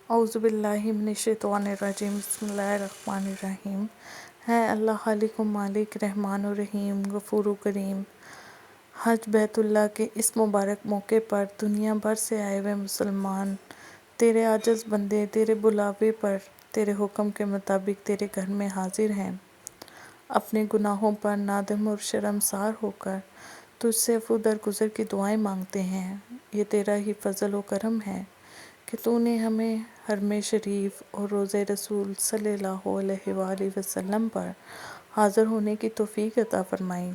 اعوذ باللہ من الشیطان الرجیم بسم اللہ الرحمن الرحیم۔ ہے اللہ خالق و مالک، رحمان و رحیم، غفور و کریم۔ حج بیت اللہ کے اس مبارک موقع پر دنیا بھر سے آئے ہوئے مسلمان تیرے عاجز بندے تیرے بلاوے پر تیرے حکم کے مطابق تیرے گھر میں حاضر ہیں۔ اپنے گناہوں پر نادم اور شرمسار ہو کر تجھ سے عفو درگزر کی دعائیں مانگتے ہیں۔ یہ تیرا ہی فضل و کرم ہے کہ تو نے ہمیں حرم شریف اور روضہ رسول صلی اللہ علیہ وآلہ وسلم پر حاضر ہونے کی توفیق عطا فرمائی۔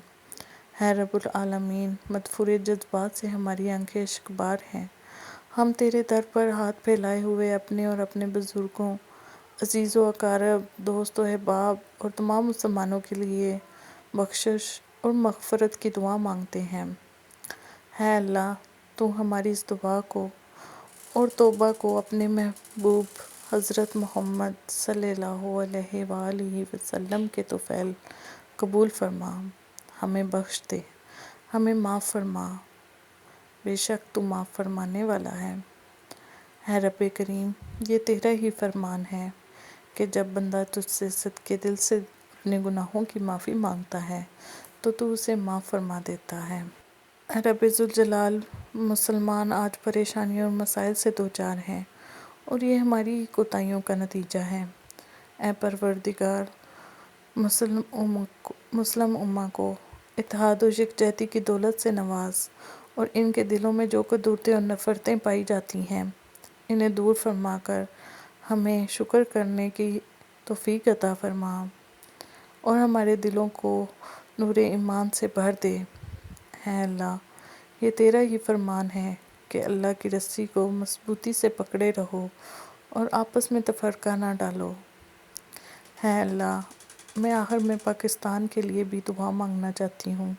اے رب العالمین، مدفوع جذبات سے ہماری آنکھیں اشک بار ہیں۔ ہم تیرے در پر ہاتھ پھیلائے ہوئے اپنے اور اپنے بزرگوں، عزیز و اقارب، دوست و احباب اور تمام مسلمانوں کے لیے بخشش اور مغفرت کی دعا مانگتے ہیں۔ اے اللہ، تو ہماری اس دعا کو اور توبہ کو اپنے محبوب حضرت محمد صلی اللہ علیہ وآلہ وسلم کے طفیل قبول فرما، ہمیں بخش دے، ہمیں معاف فرما، بے شک تو معاف فرمانے والا ہے۔ اے رب کریم، یہ تیرا ہی فرمان ہے کہ جب بندہ تجھ سے صدقے دل سے اپنے گناہوں کی معافی مانگتا ہے تو اسے معاف فرما دیتا ہے۔ اے رب ذوالجلال، مسلمان آج پریشانیوں اور مسائل سے دوچار ہیں اور یہ ہماری کوتاہیوں کا نتیجہ ہے۔ اے پروردگار، مسلم امہ کو اتحاد و یکجہتی کی دولت سے نواز اور ان کے دلوں میں جو کدورتیں اور نفرتیں پائی جاتی ہیں انہیں دور فرما کر ہمیں شکر کرنے کی توفیق عطا فرما اور ہمارے دلوں کو نور ایمان سے بھر دے۔ اے اللہ، یہ تیرا ہی فرمان ہے کہ اللہ کی رسی کو مضبوطی سے پکڑے رہو اور آپس میں تفرقہ نہ ڈالو۔ اے اللہ، میں آخر میں پاکستان کے لیے بھی دعا مانگنا چاہتی ہوں۔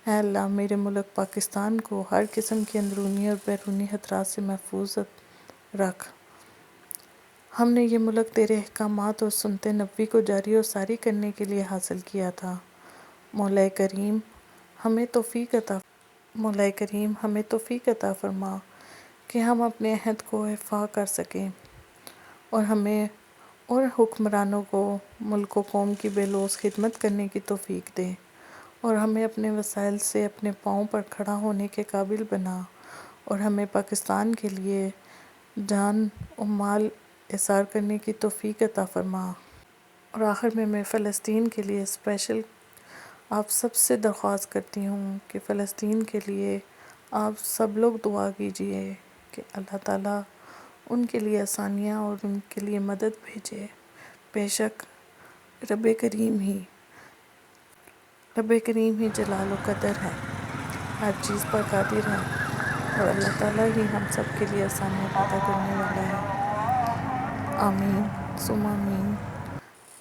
اے اللہ، میرے ملک پاکستان کو ہر قسم کی اندرونی اور بیرونی خطرات سے محفوظ رکھ۔ ہم نے یہ ملک تیرے احکامات اور سنت نبوی کو جاری و ساری کرنے کے لیے حاصل کیا تھا۔ مولا کریم، ہمیں توفیق عطا فرما کہ ہم اپنے عہد کو ایفا کر سکیں اور ہمیں اور حکمرانوں کو ملک و قوم کی بے لوث خدمت کرنے کی توفیق دے اور ہمیں اپنے وسائل سے اپنے پاؤں پر کھڑا ہونے کے قابل بنا اور ہمیں پاکستان کے لیے جان و مال ایثار کرنے کی توفیق عطا فرما۔ اور آخر میں فلسطین کے لیے اسپیشل آپ سب سے درخواست کرتی ہوں کہ فلسطین کے لیے آپ سب لوگ دعا کیجئے کہ اللہ تعالیٰ ان کے لیے آسانیاں اور ان کے لیے مدد بھیجے۔ بے شک رب کریم ہی جلال و قدر ہے، ہر چیز پر قادر ہے اور اللہ تعالیٰ ہی ہم سب کے لیے آسانیاں پیدا کرنے والا ہے۔ آمین ثم آمین۔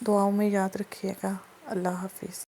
دعاؤں میں یاد رکھیے گا۔ اللہ حافظ۔